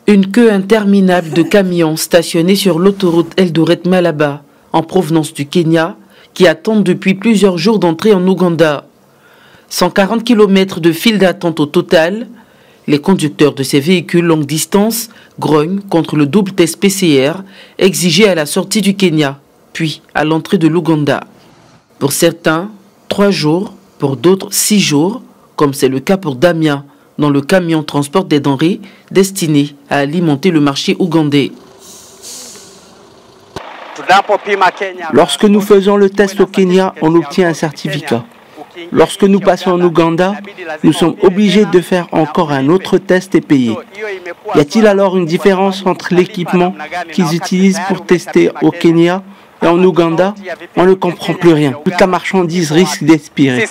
Une queue interminable de camions stationnés sur l'autoroute Eldoret-Malaba, en provenance du Kenya, qui attendent depuis plusieurs jours d'entrer en Ouganda. 140 km de file d'attente au total. Les conducteurs de ces véhicules longue distance grognent contre le double test PCR exigé à la sortie du Kenya, puis à l'entrée de l'Ouganda. Pour certains, 3 jours, pour d'autres 6 jours, comme c'est le cas pour Damien, dont le camion transporte des denrées destinées à alimenter le marché ougandais. Lorsque nous faisons le test au Kenya, on obtient un certificat. Lorsque nous passons en Ouganda, nous sommes obligés de faire encore un autre test et payer. Y a-t-il alors une différence entre l'équipement qu'ils utilisent pour tester au Kenya et en Ouganda? On ne comprend plus rien. Toute la marchandise risque d'expirer.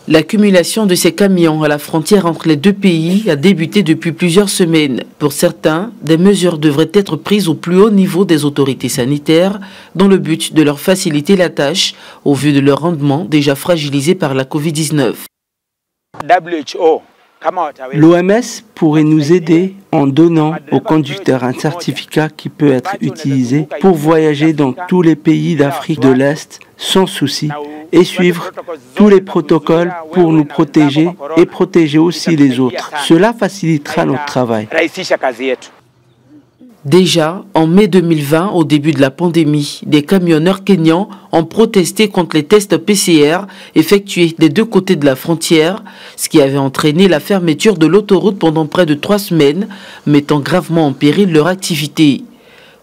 L'accumulation de ces camions à la frontière entre les deux pays a débuté depuis plusieurs semaines. Pour certains, des mesures devraient être prises au plus haut niveau des autorités sanitaires dans le but de leur faciliter la tâche au vu de leur rendement déjà fragilisé par la Covid-19. L'OMS pourrait nous aider en donnant aux conducteurs un certificat qui peut être utilisé pour voyager dans tous les pays d'Afrique de l'Est sans souci et suivre tous les protocoles pour nous protéger et protéger aussi les autres. Cela facilitera notre travail. Déjà, en mai 2020, au début de la pandémie, des camionneurs kenyans ont protesté contre les tests PCR effectués des deux côtés de la frontière, ce qui avait entraîné la fermeture de l'autoroute pendant près de 3 semaines, mettant gravement en péril leur activité.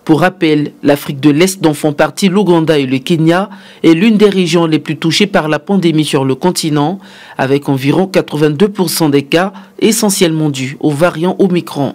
Pour rappel, l'Afrique de l'Est dont font partie l'Ouganda et le Kenya est l'une des régions les plus touchées par la pandémie sur le continent, avec environ 82% des cas essentiellement dus aux variants Omicron.